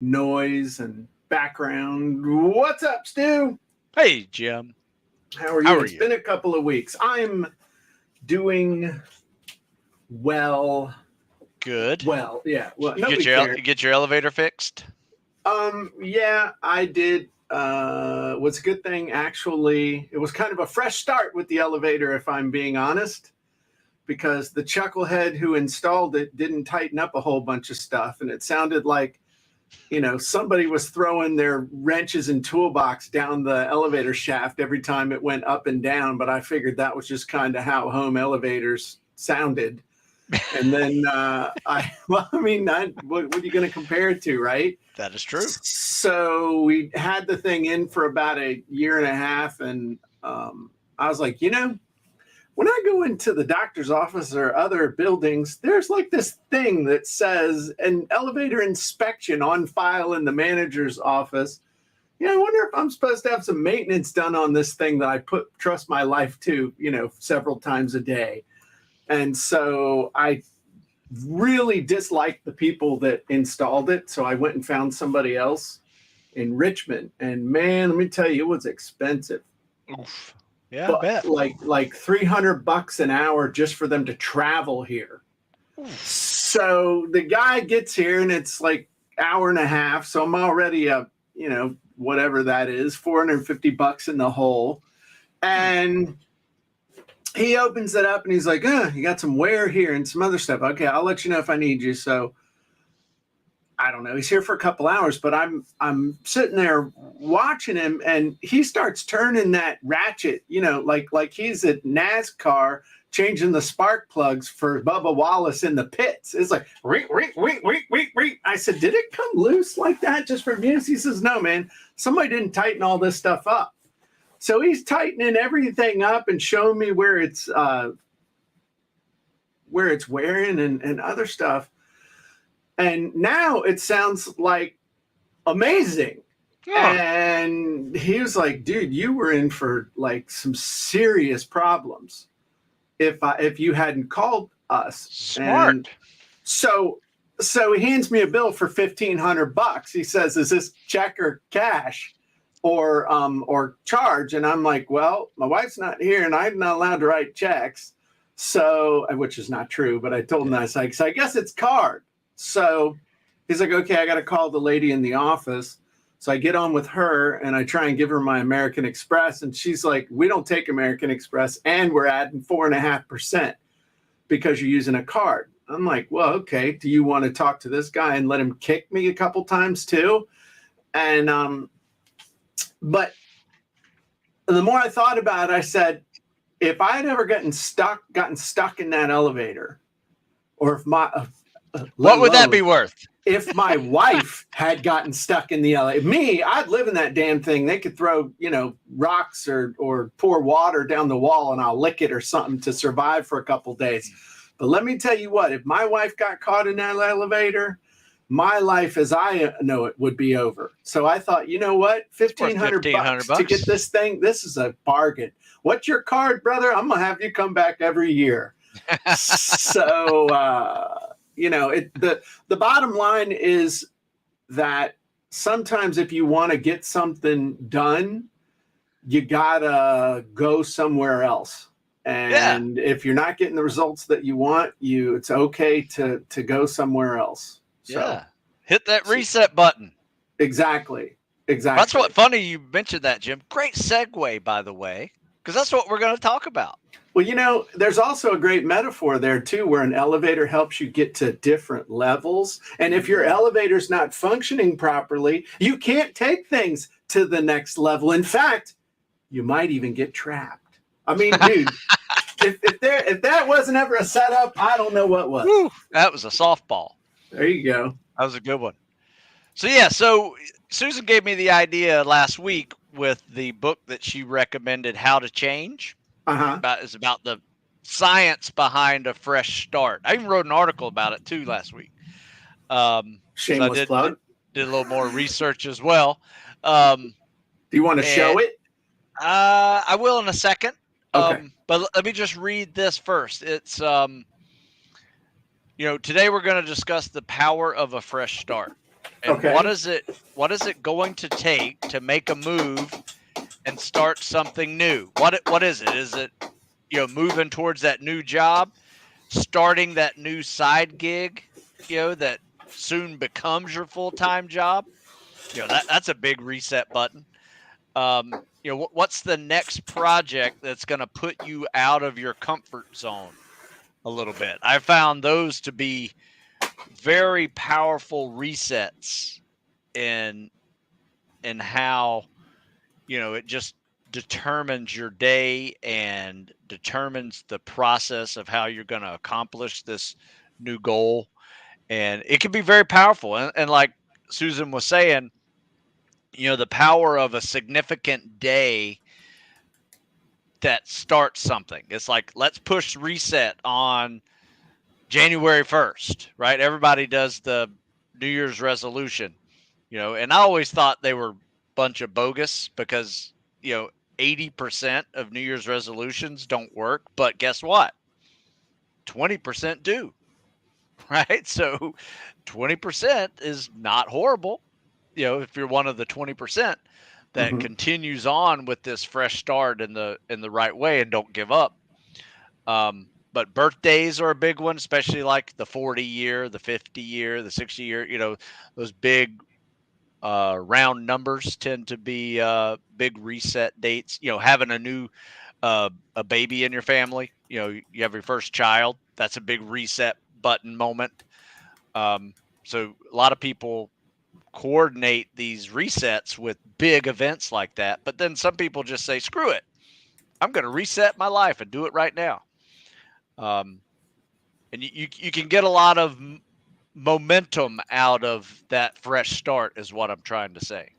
noise and background. What's up, Stu? Hey, Jim. How are you? It's been a couple of weeks. I'm doing well. Good. Well, yeah. Well, you get your elevator fixed? Yeah, I did. Was a good thing, actually. It was kind of a fresh start with the elevator, if I'm being honest, because the chucklehead who installed it didn't tighten up a whole bunch of stuff, and it sounded like, somebody was throwing their wrenches and toolbox down the elevator shaft every time it went up and down. But I figured that was just kind of how home elevators sounded. And then what are you going to compare it to, right? That is true. So we had the thing in for about a year and a half, and I was like, when I go into the doctor's office or other buildings, there's like this thing that says an elevator inspection on file in the manager's office. I wonder if I'm supposed to have some maintenance done on this thing that I trust my life to, several times a day. And so I really disliked the people that installed it. So I went and found somebody else in Richmond. And man, let me tell you, it was expensive. Oof. Yeah, but I bet. Like $300 an hour just for them to travel here. Oof. So the guy gets here and it's like hour and a half. So I'm already whatever that is, $450 in the hole. And he opens it up and he's like, you got some wear here and some other stuff. Okay, I'll let you know if I need you. So I don't know. He's here for a couple hours, but I'm sitting there watching him, and he starts turning that ratchet, like he's at NASCAR changing the spark plugs for Bubba Wallace in the pits. It's like, wait. I said, did it come loose like that just for use? He says, no, man. Somebody didn't tighten all this stuff up. So he's tightening everything up and showing me where it's wearing and other stuff. And now it sounds like amazing. Yeah. And he was like, dude, you were in for like some serious problems if you hadn't called us. Smart. And so he hands me a bill for $1,500. He says, is this check or cash or charge? And I'm like, well, my wife's not here and I'm not allowed to write checks. So, which is not true, but I told him that. I was like, so I guess it's card. So he's like, okay, I got to call the lady in the office. So I get on with her and I try and give her my American Express. And she's like, we don't take American Express and we're adding 4.5% because you're using a card. I'm like, well, okay. Do you want to talk to this guy and let him kick me a couple times too? And, but the more I thought about it, I said, if I had ever gotten stuck in that elevator, or if what would that be worth? If my wife had gotten stuck in the elevator, I'd live in that damn thing. They could throw, rocks or pour water down the wall and I'll lick it or something to survive for a couple days. But let me tell you what, if my wife got caught in that elevator, my life as I know it would be over. So I thought, you know what, $1,500 to get this thing. This is a bargain. What's your card, brother? I'm going to have you come back every year. So, the bottom line is that sometimes if you want to get something done, you gotta go somewhere else. And if you're not getting the results that you want, it's okay to go somewhere else. So hit that reset button. Exactly. That's what funny you mentioned that, Jim. Great segue, by the way, because that's what we're going to talk about. Well, there's also a great metaphor there, too, where an elevator helps you get to different levels. And if your elevator's not functioning properly, you can't take things to the next level. In fact, you might even get trapped. I mean, dude, if that wasn't ever a setup, I don't know what was. Whew, that was a softball. There you go. That was a good one. So Susan gave me the idea last week with the book that she recommended, How to Change. It's about the science behind a fresh start. I even wrote an article about it too last week. Shameless plug. Did a little more research as well. Do you want to show it? I will in a second. Okay. But let me just read this first. It's today we're going to discuss the power of a fresh start. And what is it going to take to make a move and start something new? What is it? Is it, moving towards that new job, starting that new side gig, that soon becomes your full-time job? That's a big reset button. What's the next project that's going to put you out of your comfort zone a little bit? I found those to be very powerful resets in how, it just determines your day and determines the process of how you're going to accomplish this new goal. And it can be very powerful. And like Susan was saying, the power of a significant day that starts something. It's like, let's push reset on January 1st, right? Everybody does the New Year's resolution, and I always thought they were a bunch of bogus because, 80% of New Year's resolutions don't work. But guess what? 20% do, right? So 20% is not horrible, if you're one of the 20% that continues on with this fresh start in the right way and don't give up. But birthdays are a big one, especially like the 40 year, the 50 year, the 60 year, those big round numbers tend to be big reset dates. Having a new a baby in your family, you have your first child, that's a big reset button moment. So a lot of people coordinate these resets with big events like that, but then some people just say, screw it, I'm going to reset my life and do it right now. And you can get a lot of momentum out of that fresh start is what I'm trying to say.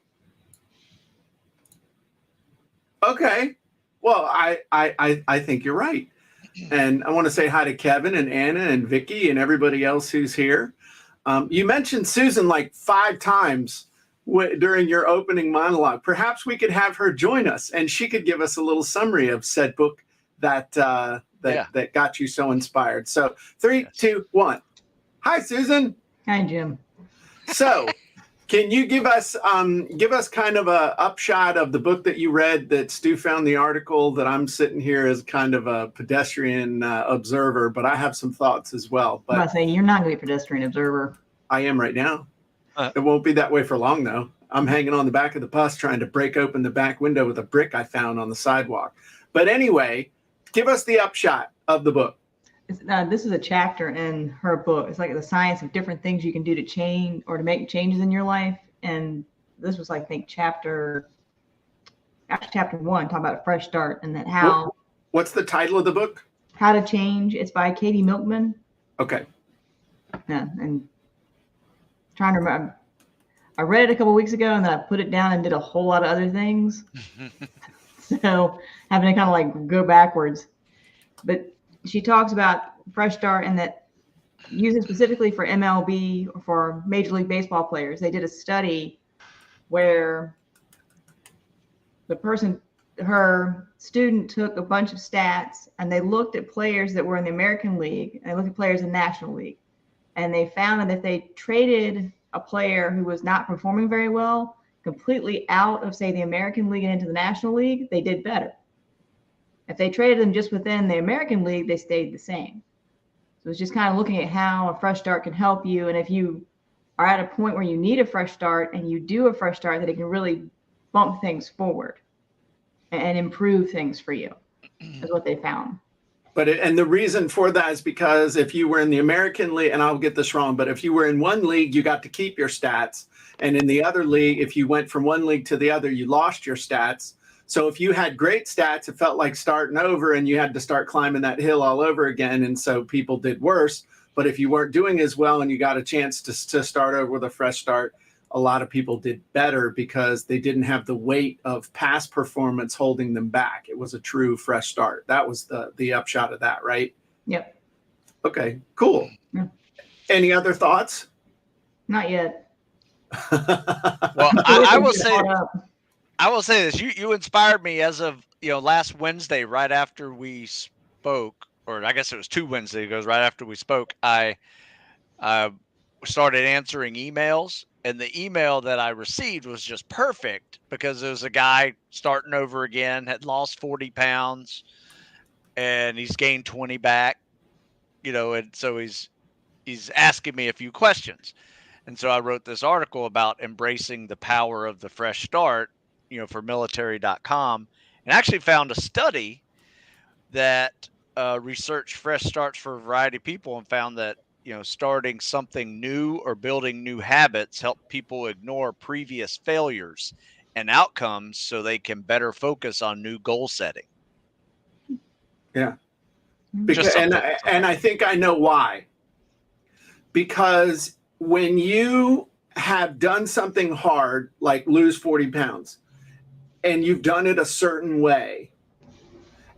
Okay. Well, I think you're right. And I want to say hi to Kevin and Anna and Vicky and everybody else who's here. You mentioned Susan like 5 times during your opening monologue. Perhaps we could have her join us and she could give us a little summary of said book that got you so inspired. So 3, 2, 1. Hi, Susan. Hi, Jim. So can you give us kind of a upshot of the book that you read that Stu found the article that I'm sitting here as kind of a pedestrian observer, but I have some thoughts as well. But I'm about to say, you're not going to be a pedestrian observer. I am right now. It won't be that way for long, though. I'm hanging on the back of the bus trying to break open the back window with a brick I found on the sidewalk. But anyway, give us the upshot of the book. This is a chapter in her book. It's like the science of different things you can do to change or to make changes in your life. And this was, I think, chapter 1, talking about a fresh start and that how. What's the title of the book? How to Change. It's by Katie Milkman. Okay. Yeah, and trying to remember. I read it a couple weeks ago and then I put it down and did a whole lot of other things. So having to kind of like go backwards. But she talks about fresh start and that using specifically for MLB or for Major League Baseball players, they did a study where her student took a bunch of stats and they looked at players that were in the American League and they looked at players in the National League. And they found that if they traded a player who was not performing very well completely out of, say, the American League and into the National League, they did better. If they traded them just within the American League, they stayed the same. So it's just kind of looking at how a fresh start can help you. And if you are at a point where you need a fresh start and you do a fresh start, that it can really bump things forward and improve things for you, is what they found. And the reason for that is because if you were in the American League, and I'll get this wrong, but if you were in one league, you got to keep your stats. And in the other league, if you went from one league to the other, you lost your stats. So if you had great stats, it felt like starting over and you had to start climbing that hill all over again. And so people did worse. But if you weren't doing as well and you got a chance to start over with a fresh start, a lot of people did better because they didn't have the weight of past performance holding them back. It was a true fresh start. That was the upshot of that, right? Yep. Okay, cool. Yeah. Any other thoughts? Not yet. Well, I will say this. You inspired me as of, last Wednesday, right after we spoke, or I guess it was 2 Wednesdays ago, right after we spoke, I started answering emails. And the email that I received was just perfect because it was a guy starting over again, had lost 40 pounds, and he's gained 20 back, and so he's asking me a few questions. And so I wrote this article about embracing the power of the fresh start, for military.com, and actually found a study that researched fresh starts for a variety of people and found that starting something new or building new habits help people ignore previous failures and outcomes so they can better focus on new goal setting. Yeah. Because, and I think I know why. Because when you have done something hard, like lose 40 pounds, and you've done it a certain way,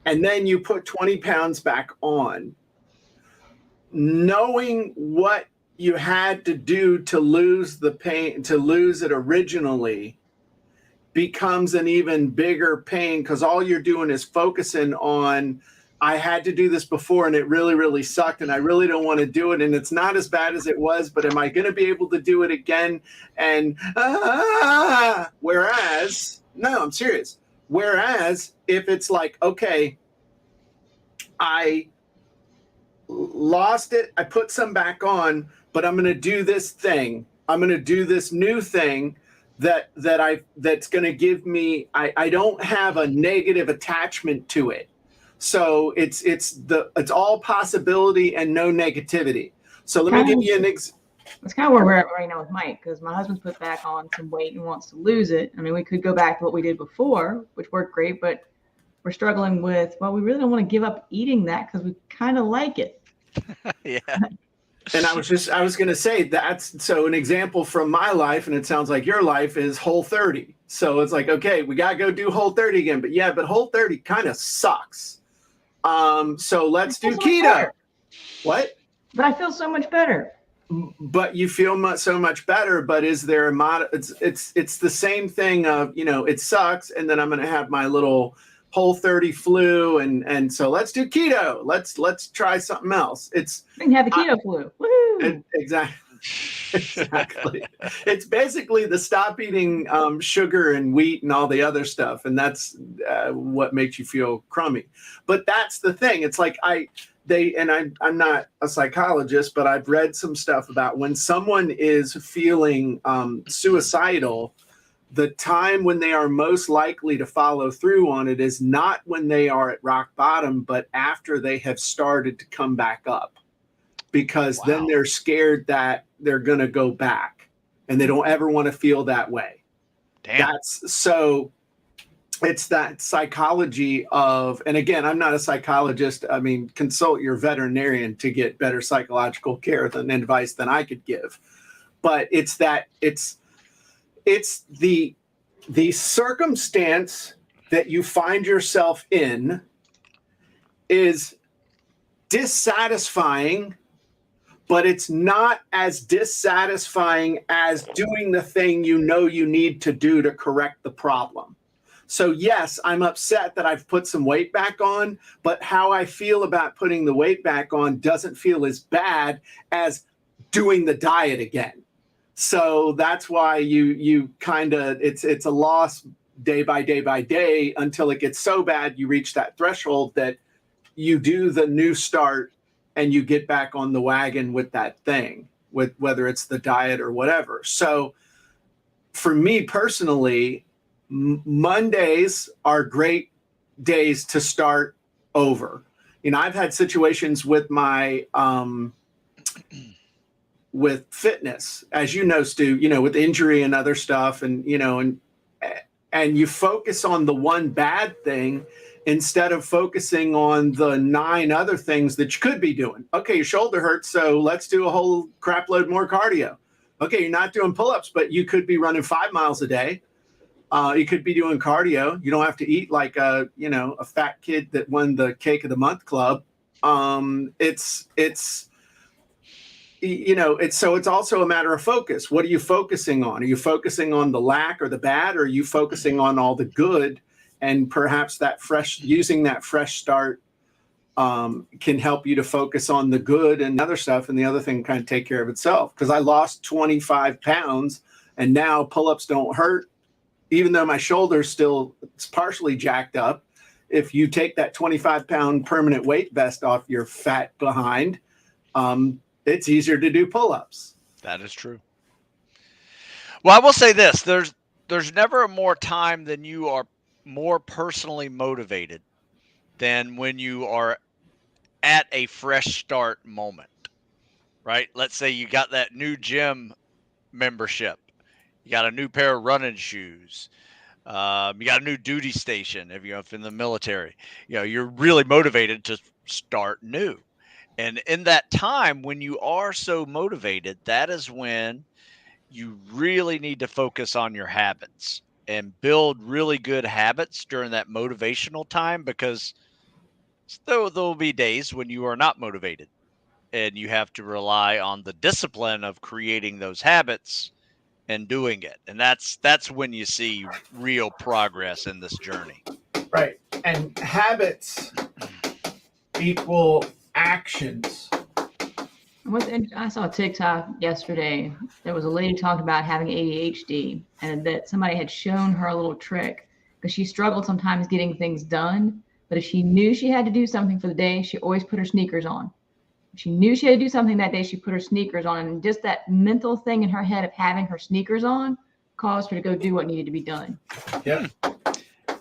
and then you put 20 pounds back on, knowing what you had to do to lose the pain, to lose it originally, becomes an even bigger pain because all you're doing is focusing on, I had to do this before and it really, really sucked and I really don't want to do it and it's not as bad as it was, but am I going to be able to do it again? And whereas, no, I'm serious. Whereas if it's like, okay, I lost it, I put some back on, but I'm going to do this thing. I'm going to do this new thing that's going to give me, I don't have a negative attachment to it. So it's all possibility and no negativity. So let me give you an That's kind of where we're at right now with Mike, because my husband's put back on some weight and wants to lose it. I mean, we could go back to what we did before, which worked great, but we're struggling with, well, we really don't want to give up eating that because we kind of like it. Yeah. And I was going to say that's so an example from my life, and it sounds like your life is Whole30. So it's like, okay, we got to go do Whole30 again. But yeah, but Whole30 kind of sucks. So let's do keto. Better. What? But I feel so much better. But you feel so much better. But is there a mod? It's the same thing of, it sucks. And then I'm going to have my little Whole30 flu. And so let's do keto. Let's try something else. We can have the keto flu. Woohoo! Exactly. Exactly. It's basically the stop eating sugar and wheat and all the other stuff. And that's what makes you feel crummy. But that's the thing. It's like I'm not a psychologist, but I've read some stuff about when someone is feeling suicidal, the time when they are most likely to follow through on it is not when they are at rock bottom, but after they have started to come back up. Because then they're scared that they're going to go back and they don't ever want to feel that way. Damn. It's that psychology of, and again, I'm not a psychologist. I mean, consult your veterinarian to get better psychological care and advice than I could give. But it's the circumstance that you find yourself in is dissatisfying, but it's not as dissatisfying as doing the thing you need to do to correct the problem. So yes, I'm upset that I've put some weight back on, but how I feel about putting the weight back on doesn't feel as bad as doing the diet again. So that's why you kind of, it's a loss day by day by day until it gets so bad you reach that threshold that you do the new start and you get back on the wagon with that thing, with whether it's the diet or whatever. So for me personally, Mondays are great days to start over. I've had situations with my with fitness, as you know, Stu, with injury and other stuff, and and you focus on the one bad thing instead of focusing on the 9 other things that you could be doing. Okay, your shoulder hurts, so let's do a whole crap load more cardio. Okay, you're not doing pull-ups, but you could be running 5 miles a day. You could be doing cardio. You don't have to eat like a fat kid that won the Cake of the Month club. It's also a matter of focus. What are you focusing on? Are you focusing on the lack or the bad, or are you focusing on all the good? And perhaps using that fresh start can help you to focus on the good and other stuff, and the other thing kind of take care of itself. Because I lost 25 pounds And now pull-ups don't hurt, even though my shoulder's still it's partially jacked up. If you take that 25-pound permanent weight vest off your fat behind, it's easier to do pull-ups. That is true. Well, I will say this. There's never a more time than you are more personally motivated than when you are at a fresh start moment, right? Let's say you got that new gym membership. You got a new pair of running shoes. You got a new duty station if you're in the military. You're really motivated to start new. And in that time, when you are so motivated, that is when you really need to focus on your habits and build really good habits during that motivational time, because there'll be days when you are not motivated and you have to rely on the discipline of creating those habits and doing it. And that's when you see real progress in this journey. Right. And habits equal actions. I saw a TikTok yesterday. There was a lady talking about having ADHD, and that somebody had shown her a little trick, because she struggled sometimes getting things done. But if she knew she had to do something for the day, she always put her sneakers on. If she knew she had to do something that day, she put her sneakers on. And just that mental thing in her head of having her sneakers on caused her to go do what needed to be done. Yeah.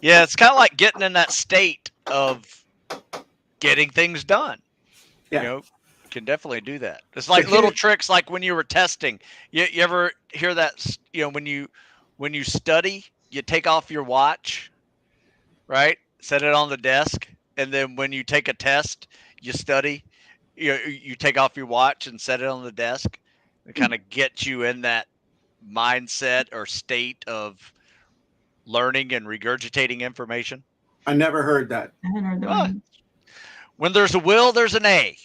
Yeah, it's kind of like getting in that state of getting things done. Yeah. Can definitely do that. It's like little tricks, like when you were testing. You ever hear that? When you study, you take off your watch, right? Set it on the desk, and then when you take a test, you study. You take off your watch and set it on the desk. It kind of gets you in that mindset or state of learning and regurgitating information. I never heard that. I haven't heard that one. When there's a will, there's an A.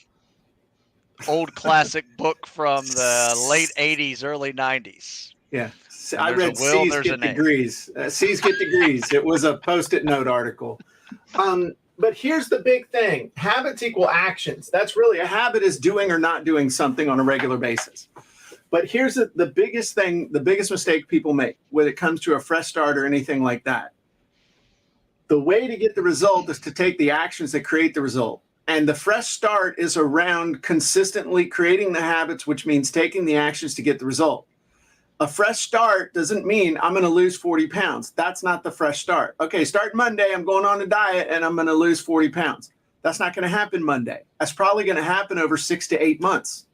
Old classic book from the late 80s, early 90s. Yeah. I read C's Get Degrees. C's Get Degrees. It was a Post-it note article. But here's the big thing. Habits equal actions. That's really a habit is doing or not doing something on a regular basis. But here's the biggest thing, the biggest mistake people make when it comes to a fresh start or anything like that. The way to get the result is to take the actions that create the result. And the fresh start is around consistently creating the habits, which means taking the actions to get the result. A fresh start doesn't mean I'm going to lose 40 pounds. That's not the fresh start. Okay, start Monday, I'm going on a diet and I'm going to lose 40 pounds. That's not going to happen Monday. That's probably going to happen over 6 to 8 months.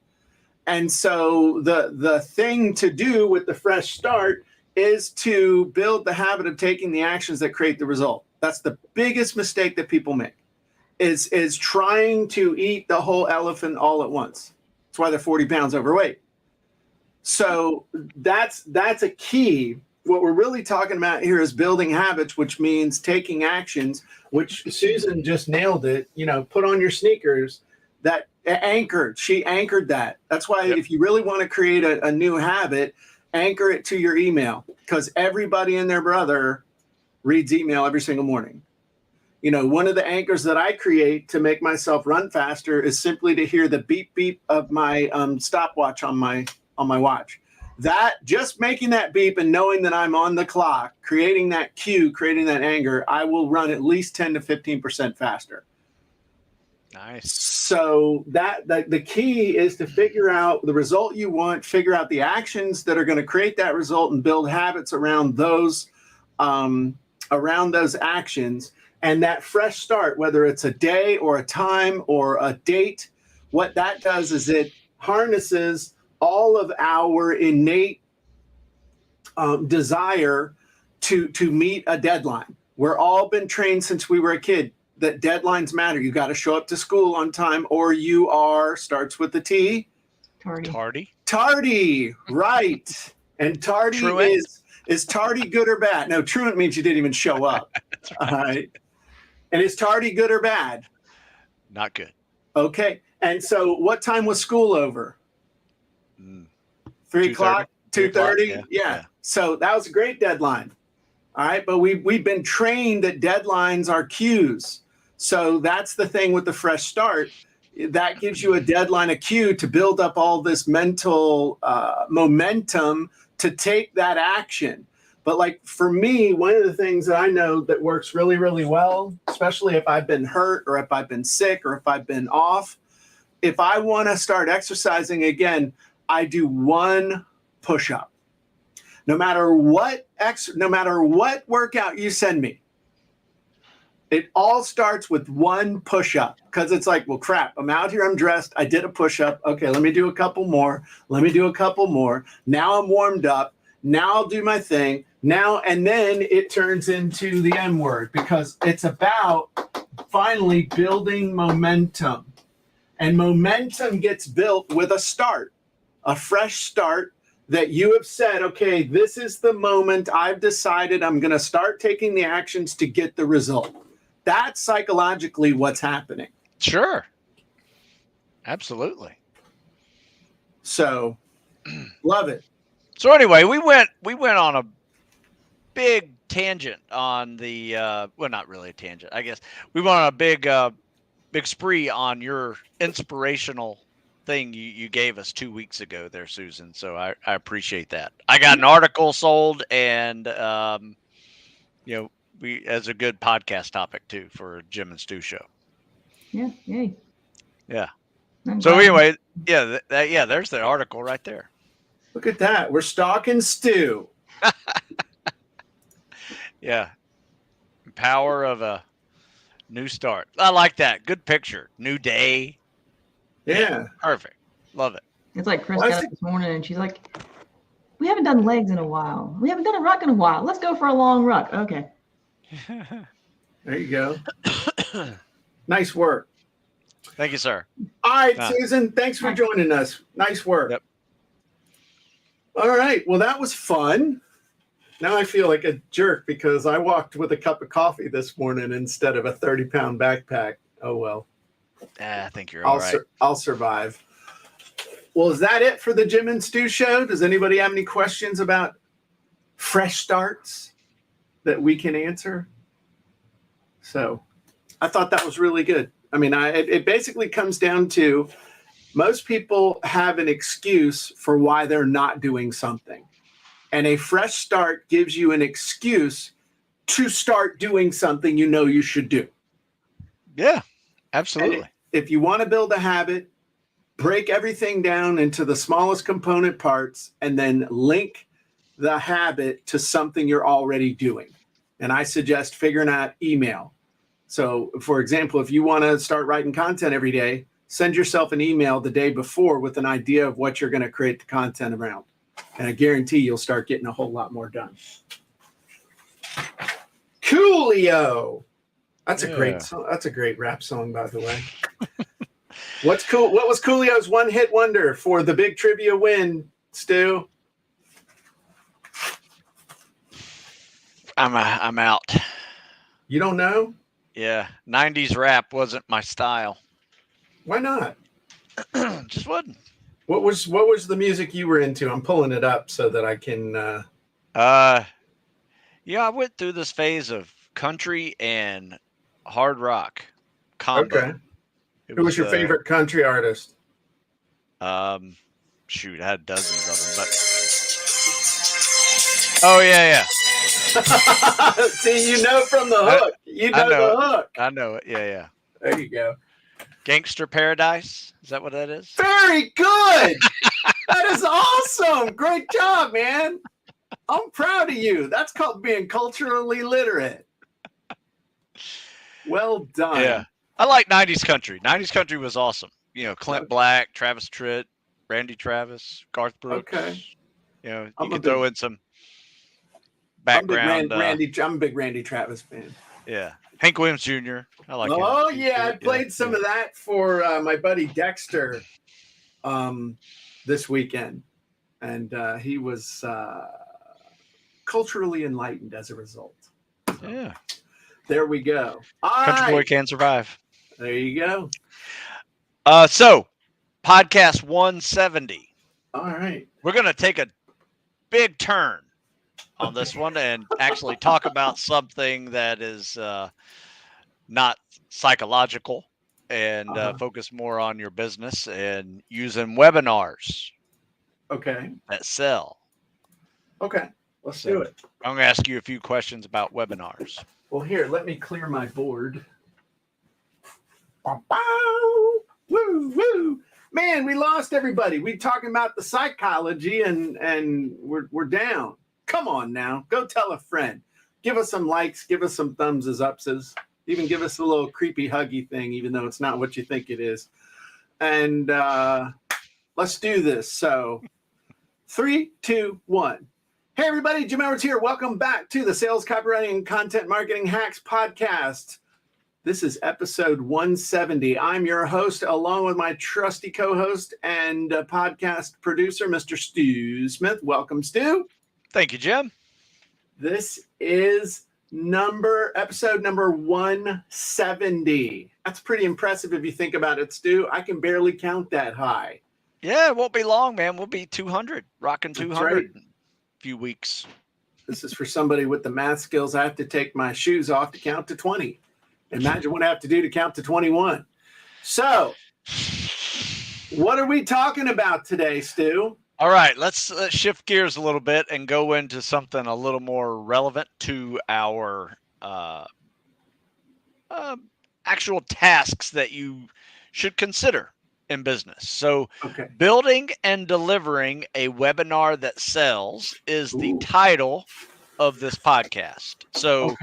And so the thing to do with the fresh start is to build the habit of taking the actions that create the result. That's the biggest mistake that people make. Is trying to eat the whole elephant all at once. That's why they're 40 pounds overweight. So that's a key. What we're really talking about here is building habits, which means taking actions, which Susan just nailed it. Put on your sneakers. That anchored. She anchored that. That's why if you really want to create a new habit, anchor it to your email, because everybody and their brother reads email every single morning. One of the anchors that I create to make myself run faster is simply to hear the beep beep of my stopwatch on my watch. That just making that beep and knowing that I'm on the clock, creating that cue, creating that anchor, I will run at least 10 to 15% faster. Nice. So the key is to figure out the result you want, figure out the actions that are going to create that result, and build habits around those actions. And that fresh start, whether it's a day or a time or a date, what that does is it harnesses all of our innate desire to meet a deadline. We're all been trained since we were a kid that deadlines matter. You got to show up to school on time, or you are, starts with the T. Tardy, right. And tardy is tardy good or bad? No, truant means you didn't even show up. Right. All right. And is tardy good or bad? Not good. Okay. And so what time was school over? 3 o'clock? 2:30? Yeah. So that was a great deadline. All right. But we've been trained that deadlines are cues. So that's the thing with the fresh start. That gives you a deadline, a cue to build up all this mental momentum to take that action. But like for me, one of the things that I know that works really, really well, especially if I've been hurt or if I've been sick or if I've been off, if I want to start exercising again, I do one push-up. No matter what workout you send me, it all starts with one push-up, because it's like, well, crap, I'm out here, I'm dressed, I did a push-up. Okay, let me do a couple more. Let me do a couple more. Now I'm warmed up. Now I'll do my thing. Now, and then it turns into the M word, because it's about finally building momentum. And momentum gets built with a start, a fresh start that you have said, okay, this is the moment I've decided I'm going to start taking the actions to get the result. That's psychologically what's happening. Sure. Absolutely. So, love it. So anyway, we went on a big tangent on the well, not really a tangent, I guess. We went on a big spree on your inspirational thing you gave us 2 weeks ago there, Susan. So I appreciate that. I got an article sold, and we as a good podcast topic too for Jim and Stu show. Yeah, yay. Yeah. So anyway, there's the article right there. Look at that. We're stalking Stu. Yeah. Power of a new start. I like that. Good picture. New day. Yeah. Perfect. Love it. It's like Chris got up this morning and she's like, we haven't done legs in a while. We haven't done a ruck in a while. Let's go for a long ruck. Okay. There you go. Nice work. Thank you, sir. All right, Susan, thanks for joining us. Nice work. Yep. All right. Well, that was fun. Now I feel like a jerk because I walked with a cup of coffee this morning instead of a 30-pound backpack. Oh, well. I think you're all right. I'll survive. Well, is that it for the Jim and Stu show? Does anybody have any questions about fresh starts that we can answer? So I thought that was really good. I mean, it basically comes down to most people have an excuse for why they're not doing something. And a fresh start gives you an excuse to start doing something you know you should do. Yeah, absolutely. And if you want to build a habit, break everything down into the smallest component parts and then link the habit to something you're already doing. And I suggest figuring out email. So, for example, if you want to start writing content every day, send yourself an email the day before with an idea of what you're going to create the content around. And I guarantee you'll start getting a whole lot more done. Coolio. That's a great song. That's a great rap song, by the way. What's cool? What was Coolio's one-hit wonder for the big trivia win, Stu? I'm out. You don't know? Yeah, 90s rap wasn't my style. Why not? Just wasn't. What was the music you were into? I'm pulling it up so that I can. Yeah, I went through this phase of country and hard rock combo. Okay. Who was your favorite country artist? Shoot, I had dozens of them, but oh yeah. See, you know from the hook. You know the hook. I know it. Yeah. There you go. Gangster Paradise. Is that what that is? Very good. That is awesome. Great job, man. I'm proud of you. That's called being culturally literate. Well done. Yeah. I like 90s country. 90s country was awesome. You know, Clint Black, Travis Tritt, Randy Travis, Garth Brooks. Okay. You know, you can throw in some background. I'm a big Randy Travis fan. Yeah. Hank Williams Jr. I like him. Oh, yeah. I played some of that for my buddy Dexter this weekend. And he was culturally enlightened as a result. So, yeah. There we go. Country boy can survive. There you go. So, podcast 170. All right. We're going to take a big turn on this one and actually talk about something that is not psychological and focus more on your business and using webinars. Okay. That sell. Okay, let's do it. I'm going to ask you a few questions about webinars. Well, here, let me clear my board. Woo, woo. Man, we lost everybody. We talking about the psychology and we're down. Come on now. Go tell a friend. Give us some likes. Give us some thumbs as upses. Even give us a little creepy huggy thing, even though it's not what you think it is. And let's do this. So 3, 2, 1. Hey, everybody. Jim Edwards here. Welcome back to the Sales, Copywriting, and Content Marketing Hacks podcast. This is episode 170. I'm your host, along with my trusty co-host and podcast producer, Mr. Stu Smith. Welcome, Stu. Thank you, Jim. This is episode number 170. That's pretty impressive if you think about it, Stu. I can barely count that high. Yeah, it won't be long, man. We'll be 200, rocking 200 in a few weeks. This is for somebody with the math skills. I have to take my shoes off to count to 20. Imagine what I have to do to count to 21. So, what are we talking about today, Stu? All right, let's shift gears a little bit and go into something a little more relevant to our actual tasks that you should consider in business. So, Building and delivering a webinar that sells is the title of this podcast. So,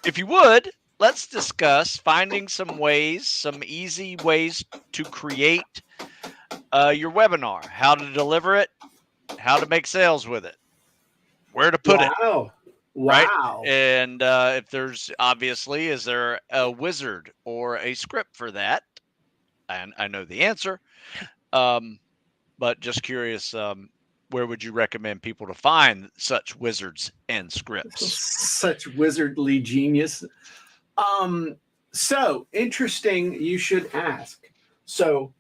if you would, let's discuss finding some easy ways to create your webinar, how to deliver it, how to make sales with it, where to put it. Right? And if there's obviously, is there a wizard or a script for that? And I know the answer, but just curious, where would you recommend people to find such wizards and scripts? Such wizardly genius. So interesting. You should ask. So,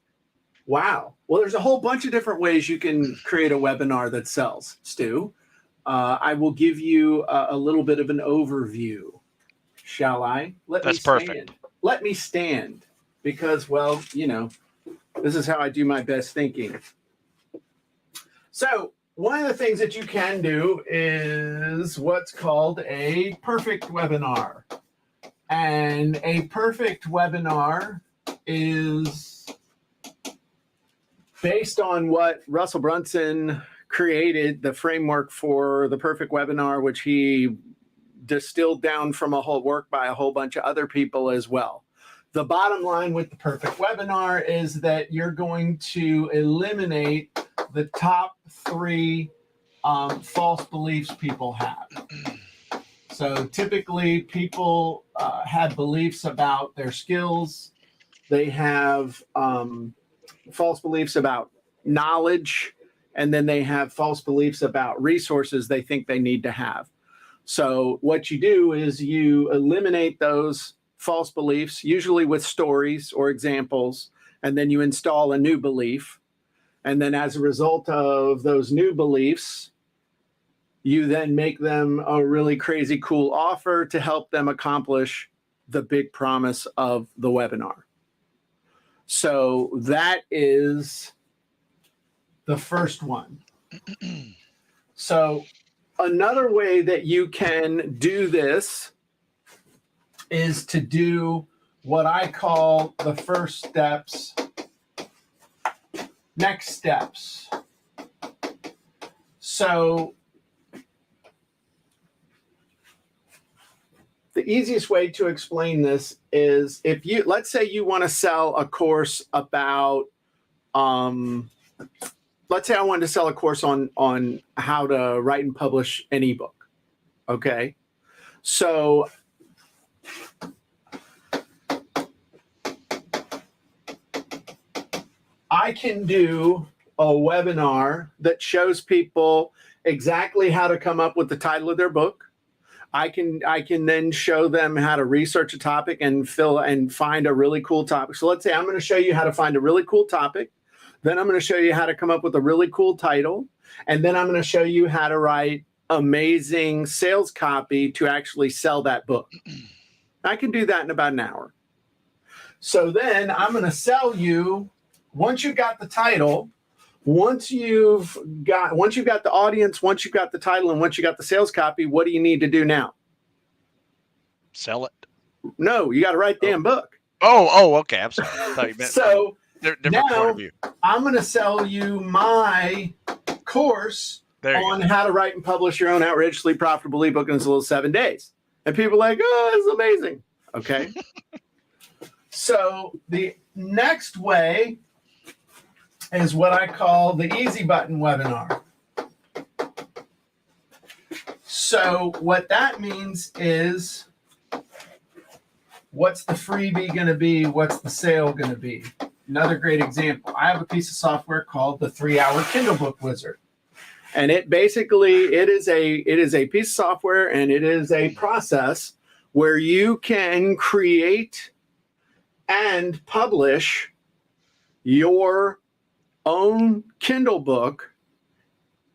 wow. Well, there's a whole bunch of different ways you can create a webinar that sells, Stu. I will give you a little bit of an overview. Shall I? That's perfect. Let me stand because, well, you know, this is how I do my best thinking. So one of the things that you can do is what's called a perfect webinar. And a perfect webinar is based on what Russell Brunson created, the framework for the perfect webinar, which he distilled down from a whole work by a whole bunch of other people as well. The bottom line with the perfect webinar is that you're going to eliminate the top 3 false beliefs people have. So typically people have beliefs about their skills. They have false beliefs about knowledge, and then they have false beliefs about resources they think they need to have. So what you do is you eliminate those false beliefs, usually with stories or examples, and then you install a new belief. And then as a result of those new beliefs, you then make them a really crazy cool offer to help them accomplish the big promise of the webinar. So that is the first one. So another way that you can do this is to do what I call the first steps, next steps. So the easiest way to explain this is if you, let's say you want to sell a course about, let's say I wanted to sell a course on how to write and publish an ebook. Okay. So I can do a webinar that shows people exactly how to come up with the title of their book. I can then show them how to research a topic and find a really cool topic. So let's say I'm going to show you how to find a really cool topic. Then I'm going to show you how to come up with a really cool title. And then I'm going to show you how to write amazing sales copy to actually sell that book. I can do that in about an hour. So then I'm going to sell you, once you got the title, Once you've got the audience, once you've got the title, and once you got the sales copy, what do you need to do now? Sell it. No, you got to write the damn book. Oh, okay. I'm sorry. I thought you meant so different point of view. I'm going to sell you my course on how to write and publish your own outrageously profitable ebook in as little as 7 days. And people are like, oh, this is amazing. Okay. So the next way is what I call the easy button webinar. So what that means is, what's the freebie going to be? What's the sale going to be? Another great example. I have a piece of software called the 3-Hour Kindle Book Wizard. And it is a piece of software, and it is a process where you can create and publish your own Kindle book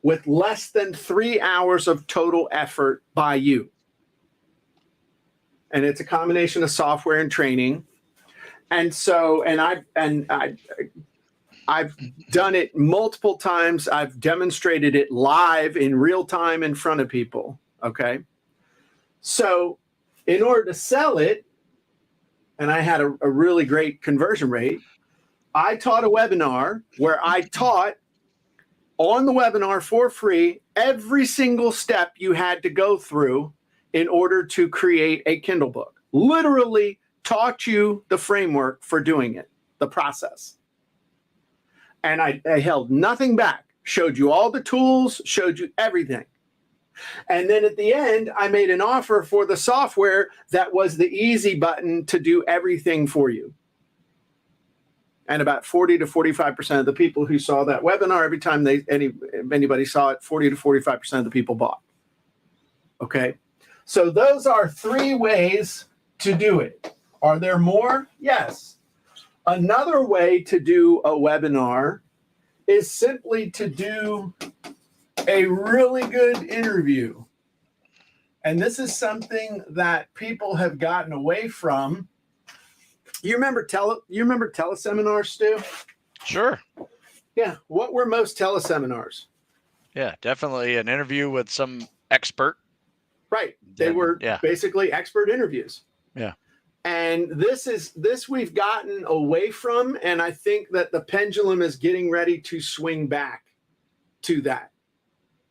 with less than 3 hours of total effort by you. And it's a combination of software and training. And so, I've done it multiple times. I've demonstrated it live in real time in front of people. Okay. So in order to sell it, and I had a really great conversion rate, I taught a webinar where I taught on the webinar for free every single step you had to go through in order to create a Kindle book. Literally taught you the framework for doing it, the process. And I held nothing back, showed you all the tools, showed you everything. And then at the end, I made an offer for the software that was the easy button to do everything for you. And about 40 to 45% of the people who saw that webinar, every time anybody saw it, 40 to 45% of the people bought. Okay. So those are 3 ways to do it. Are there more? Yes. Another way to do a webinar is simply to do a really good interview. And this is something that people have gotten away from. You remember teleseminars, Stu? Sure. Yeah. What were most teleseminars? Yeah, definitely an interview with some expert. Right. They were basically expert interviews. Yeah. And this we've gotten away from, and I think that the pendulum is getting ready to swing back to that.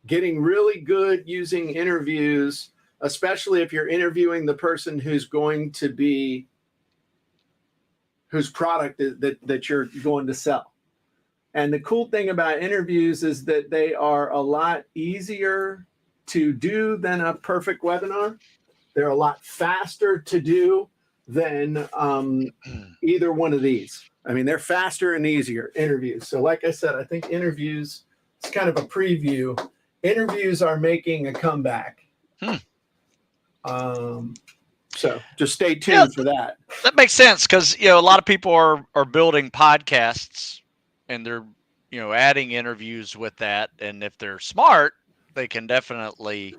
Getting really good using interviews, especially if you're interviewing the person whose product that you're going to sell. And the cool thing about interviews is that they are a lot easier to do than a perfect webinar. They're a lot faster to do than either one of these. I mean, they're faster and easier interviews. So like I said, I think interviews, it's kind of a preview. Interviews are making a comeback. So just stay tuned for that. That makes sense, because a lot of people are building podcasts, and they're adding interviews with that. And if they're smart, they can definitely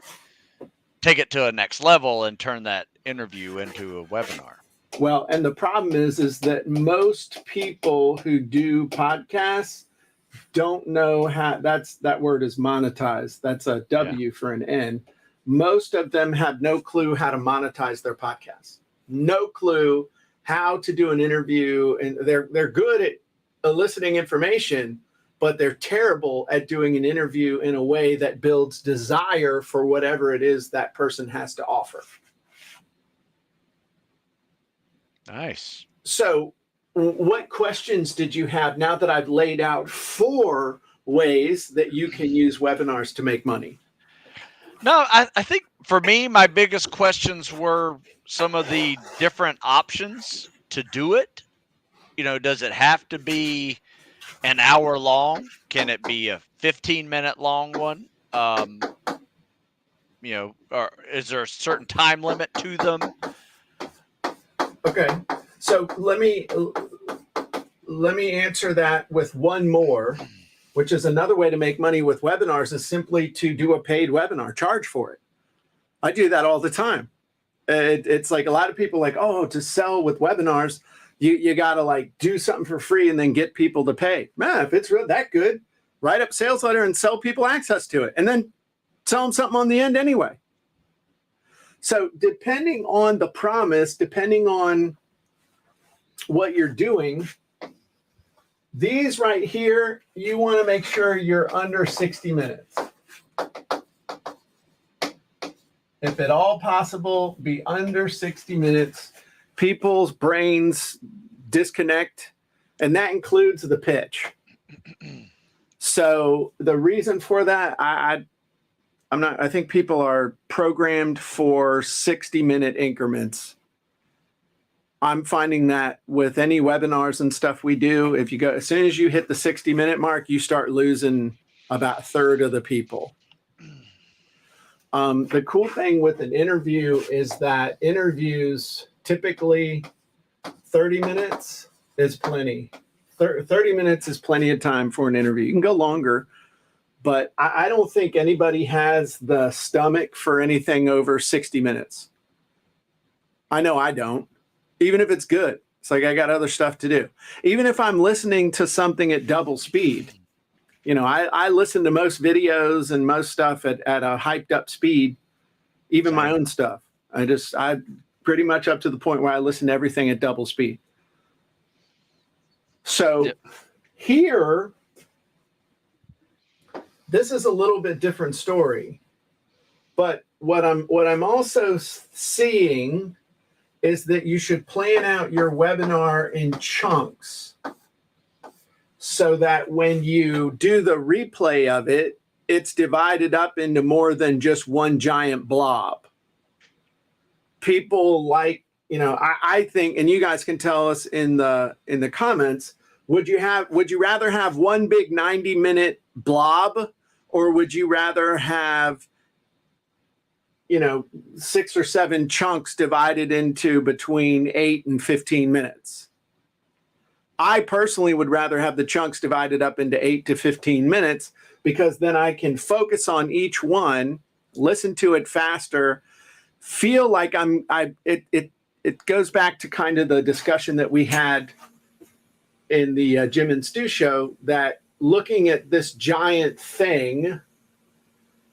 take it to a next level and turn that interview into a webinar. Well, and the problem is that most people who do podcasts don't know how that word is monetized. That's a W for an N. Most of them have no clue how to monetize their podcasts. No clue how to do an interview, and they're good at eliciting information, but they're terrible at doing an interview in a way that builds desire for whatever it is that person has to offer. Nice. So what questions did you have now that I've laid out 4 ways that you can use webinars to make money? No, I think for me, my biggest questions were some of the different options to do it. Does it have to be an hour long? Can it be a 15-minute long one? Or is there a certain time limit to them? Okay, so let me answer that with one more, which is another way to make money with webinars is simply to do a paid webinar, charge for it. I do that all the time. It's like a lot of people like, oh, to sell with webinars, you got to like do something for free and then get people to pay. Man, if it's really that good, write up a sales letter and sell people access to it, and then tell them something on the end anyway. So depending on the promise, depending on what you're doing, these right here, you want to make sure you're under 60 minutes. If at all possible, be under 60 minutes. People's brains disconnect, and that includes the pitch. So the reason for that, I think people are programmed for 60-minute increments. I'm finding that with any webinars and stuff we do, if you go, as soon as you hit the 60-minute mark, you start losing about a third of the people. The cool thing with an interview is that interviews typically 30 minutes is plenty. 30 minutes is plenty of time for an interview. You can go longer, but I don't think anybody has the stomach for anything over 60 minutes. I know I don't. Even if it's good, it's like I got other stuff to do. Even if I'm listening to something at double speed, you know, I listen to most videos and most stuff at a hyped up speed, even my own stuff. I pretty much up to the point where I listen to everything at double speed. So here, this is a little bit different story, but what I'm also seeing is that you should plan out your webinar in chunks so that when you do the replay of it, it's divided up into more than just one giant blob. People like, you know, I think, and you guys can tell us in the comments, would you rather have one big 90-minute blob, or would you rather have, you know, 6 or 7 chunks divided into between 8 and 15 minutes? I personally would rather have the chunks divided up into 8 to 15 minutes, because then I can focus on each one, listen to it faster, feel like it goes back to kind of the discussion that we had in the Jim and Stu show, that looking at this giant thing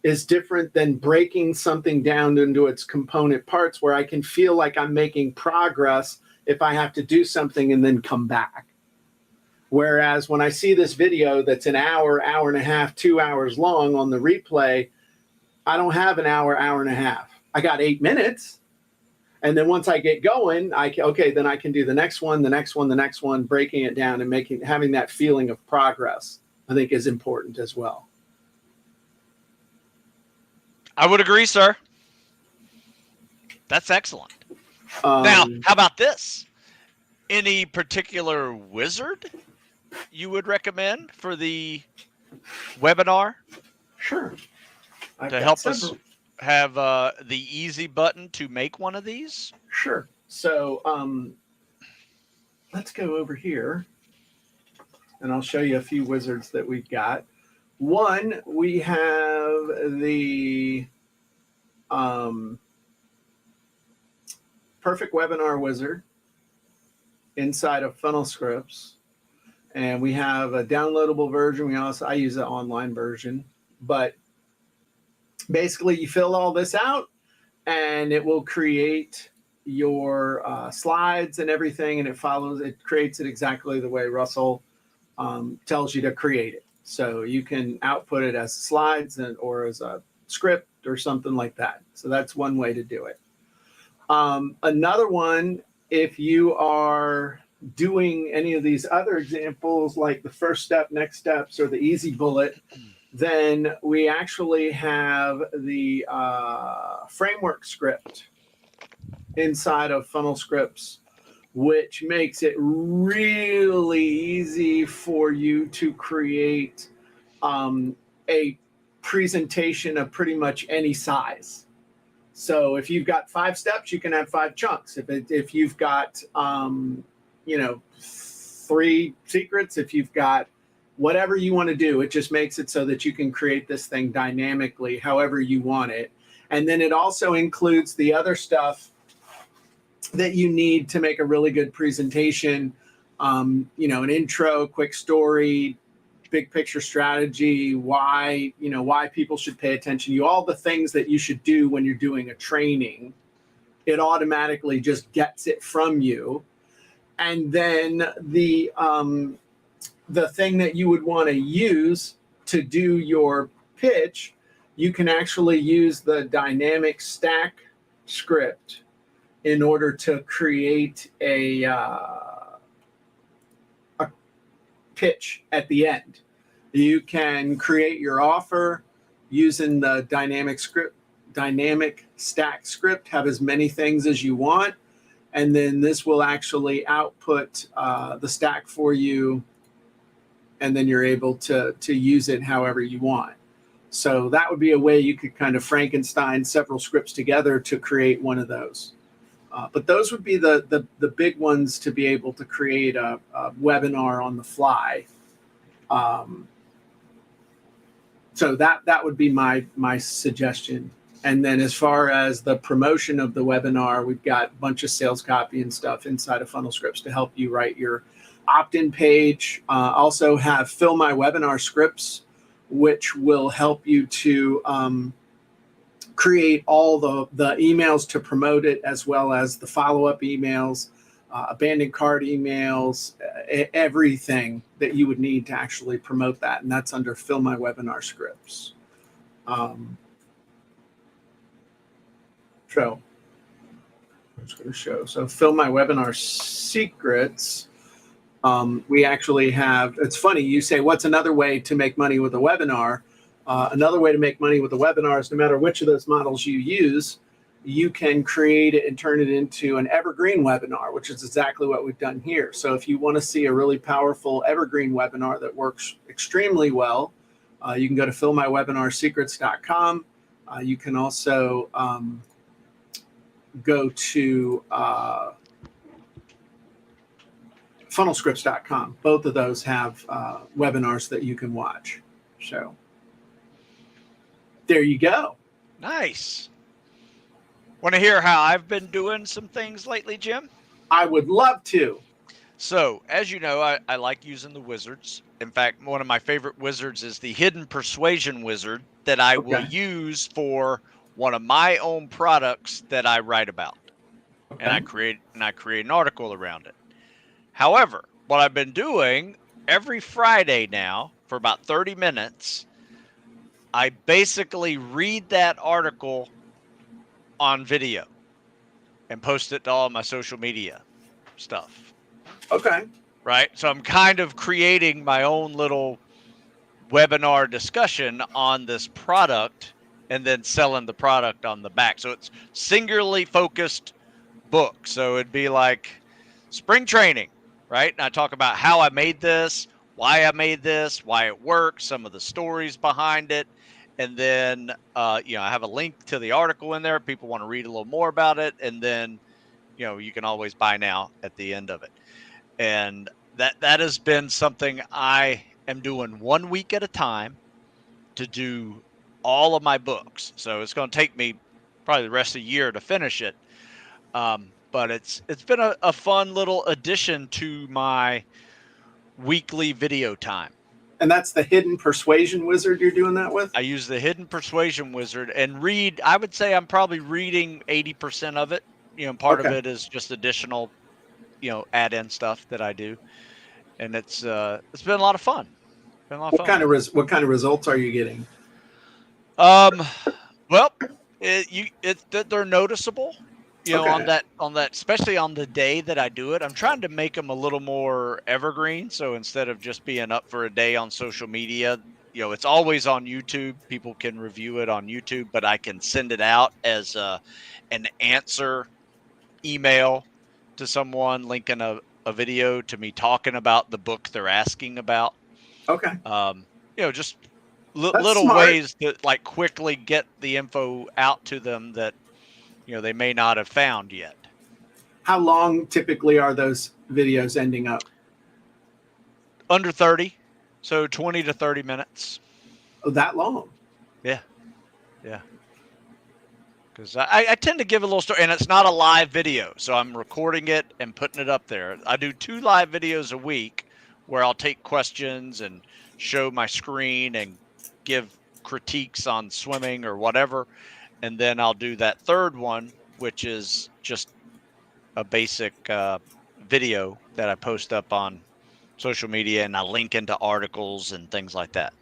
is different than breaking something down into its component parts, where I can feel like I'm making progress if I have to do something and then come back. Whereas when I see this video that's an hour, hour and a half, 2 hours long on the replay, I don't have an hour, hour and a half. I got 8 minutes. And then once I get going, then I can do the next one, the next one, the next one, breaking it down and having that feeling of progress, I think, is important as well. I would agree, sir. That's excellent. Now, how about this? Any particular wizard you would recommend for the webinar? Sure. To help us have the easy button to make one of these? Sure. So let's go over here, and I'll show you a few wizards that we've got. One, we have the Perfect Webinar Wizard inside of Funnel Scripts, and we have a downloadable version. I use the online version, but basically you fill all this out and it will create your slides and everything, and it creates it exactly the way Russell tells you to create it. So you can output it as slides or as a script or something like that. So that's one way to do it. Another one, if you are doing any of these other examples, like the first step, next steps, or the easy bullet, then we actually have the framework script inside of Funnel Scripts, which makes it really easy for you to create a presentation of pretty much any size. So if you've got 5 steps, you can have 5 chunks. If you've got 3 secrets, if you've got whatever you want to do, it just makes it so that you can create this thing dynamically however you want it. And then it also includes the other stuff that you need to make a really good presentation, an intro, quick story, big picture strategy, why people should pay attention, all the things that you should do when you're doing a training. It automatically just gets it from you. And then the thing that you would want to use to do your pitch, you can actually use the dynamic stack script in order to create a pitch at the end. You can create your offer using the dynamic stack script, have as many things as you want, and then this will actually output the stack for you, and then you're able to use it however you want. So that would be a way you could kind of Frankenstein several scripts together to create one of those. But those would be the big ones to be able to create a webinar on the fly. So that would be my suggestion. And then as far as the promotion of the webinar, we've got a bunch of sales copy and stuff inside of Funnel Scripts to help you write your opt-in page. Also have Fill My Webinar scripts, which will help you to create all the emails to promote it, as well as the follow-up emails, abandoned cart emails, everything that you would need to actually promote that. And that's under Fill My Webinar scripts. So I'm just going to show. So Fill My Webinar secrets. We actually have, it's funny, you say, what's another way to make money with a webinar? Another way to make money with a webinar is no matter which of those models you use, you can create it and turn it into an evergreen webinar, which is exactly what we've done here. So if you want to see a really powerful evergreen webinar that works extremely well, you can go to fillmywebinarsecrets.com. You can also go to funnelscripts.com. Both of those have webinars that you can watch. So there you go. Nice. Want to hear how I've been doing some things lately, Jim? I would love to. So, as you know, I like using the wizards. In fact, one of my favorite wizards is the Hidden Persuasion Wizard that I will use for one of my own products that I write about. Okay. And I create an article around it. However, what I've been doing every Friday now for about 30 minutes, I basically read that article on video and post it to all my social media stuff. Okay. Right. So I'm kind of creating my own little webinar discussion on this product and then selling the product on the back. So it's singularly focused book. So it'd be like spring training, right? And I talk about how I made this, why I made this, why it works, some of the stories behind it. And then, I have a link to the article in there. People want to read a little more about it. And then, you can always buy now at the end of it. And that has been something I am doing 1 week at a time to do all of my books. So it's going to take me probably the rest of the year to finish it. But it's been a fun little addition to my weekly video time. And that's the Hidden Persuasion Wizard you're doing that with? I use the Hidden Persuasion Wizard and read. I would say I'm probably reading 80% of it. Part of it is just additional, add-in stuff that I do. And it's been a lot of fun. What kind of results are you getting? Well, they're noticeable. On that, especially on the day that I do it, I'm trying to make them a little more evergreen. So instead of just being up for a day on social media, it's always on YouTube. People can review it on YouTube, but I can send it out as an answer email to someone, linking a video to me talking about the book they're asking about. Okay. Just little smart ways to like quickly get the info out to them that they may not have found yet. How long typically are those videos ending up? Under 30. So 20 to 30 minutes. Oh, that long? Yeah. Yeah. Because I tend to give a little story, and it's not a live video. So I'm recording it and putting it up there. I do 2 live videos a week where I'll take questions and show my screen and give critiques on swimming or whatever. And then I'll do that third one, which is just a basic video that I post up on social media, and I link into articles and things like that.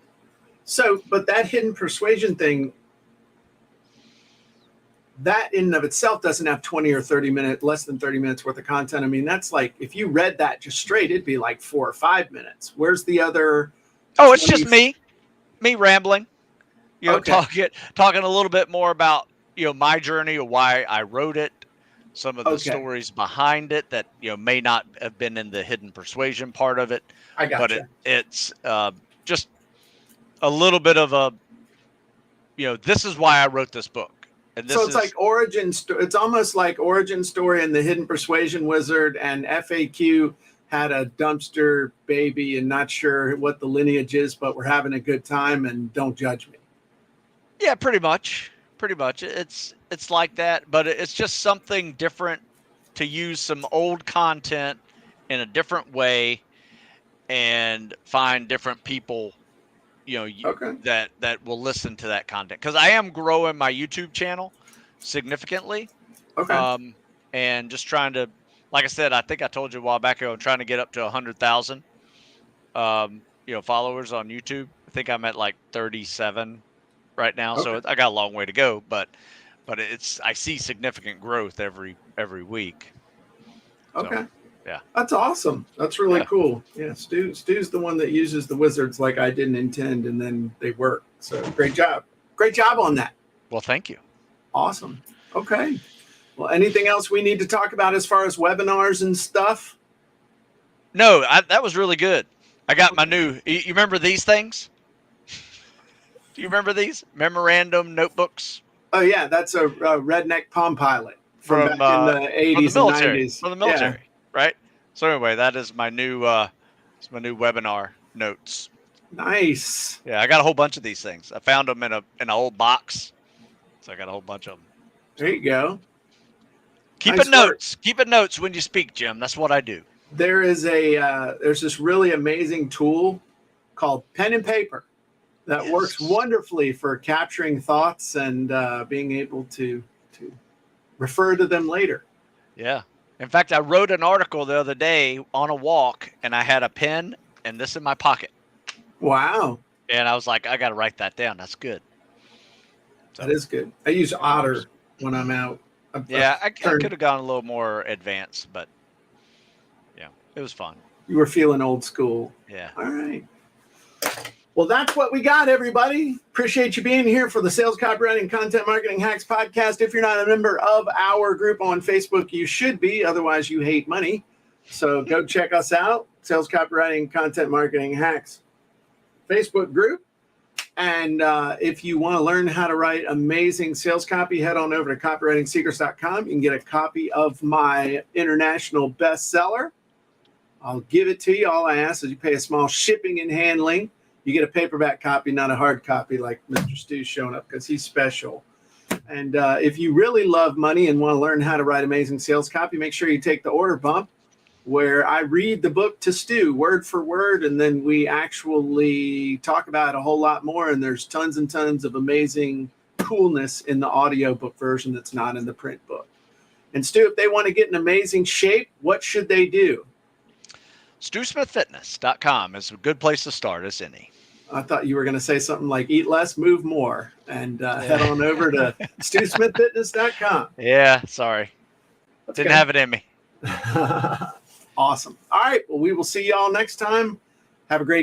So, but that hidden persuasion thing, that in and of itself doesn't have 20 or 30 minutes, less than 30 minutes worth of content. I mean, that's like, if you read that just straight, it'd be like 4 or 5 minutes. Where's the other? Oh, it's just me rambling, Okay. talking a little bit more about, my journey or why I wrote it, some of the Okay. stories behind it that, may not have been in the hidden persuasion part of it. I got But it's just a little bit of a, this is why I wrote this book. And this So it's like it's almost like origin story and the hidden persuasion wizard, and FAQ had a dumpster baby and not sure what the lineage is, but we're having a good time and don't judge me. Yeah, pretty much. It's like that, but it's just something different to use some old content in a different way and find different people, that will listen to that content. Because I am growing my YouTube channel significantly. Okay. And just trying to, like I said, I think I told you a while back ago, I'm trying to get up to 100,000, followers on YouTube. I think I'm at like 37 right now. Okay. So I got a long way to go, but I see significant growth every week. Okay. So, yeah. That's awesome. That's really cool. Yeah. Stu's the one that uses the wizards like I didn't intend, and then they work. So great job. Great job on that. Well, thank you. Awesome. Okay. Well, anything else we need to talk about as far as webinars and stuff? No, that was really good. I got my new, you remember these things? Do you remember these memorandum notebooks? Oh yeah. That's a redneck Palm Pilot from back in the 80s and 90s. From the military, right? So anyway, that is my new webinar notes. Nice. Yeah, I got a whole bunch of these things. I found them in an old box, so I got a whole bunch of them. There you go. Keeping notes. Keeping notes when you speak, Jim. That's what I do. There's this really amazing tool called pen and paper that works wonderfully for capturing thoughts and being able to refer to them later. Yeah. In fact, I wrote an article the other day on a walk, and I had a pen and this in my pocket. Wow. And I was like, I got to write that down. That's good. So, that is good. I use Otter when I'm out. I could have gone a little more advanced, but yeah, it was fun. You were feeling old school. Yeah. All right. Well, that's what we got, everybody. Appreciate you being here for the Sales Copywriting and Content Marketing Hacks podcast. If you're not a member of our group on Facebook, you should be. Otherwise, you hate money. So go check us out, Sales Copywriting and Content Marketing Hacks Facebook group. And if you want to learn how to write amazing sales copy, head on over to copywritingsecrets.com. You can get a copy of my international bestseller. I'll give it to you. All I ask is you pay a small shipping and handling. You get a paperback copy, not a hard copy like Mr. Stu's showing up because he's special. And if you really love money and want to learn how to write amazing sales copy, make sure you take the order bump where I read the book to Stu word for word, and then we actually talk about it a whole lot more. And there's tons and tons of amazing coolness in the audiobook version that's not in the print book. And Stu, if they want to get in amazing shape, what should they do? StuSmithFitness.com is a good place to start as any. I thought you were going to say something like eat less, move more, and head on over to StuSmithFitness.com. Yeah, sorry. Didn't have it in me. Awesome. All right. Well, we will see y'all next time. Have a great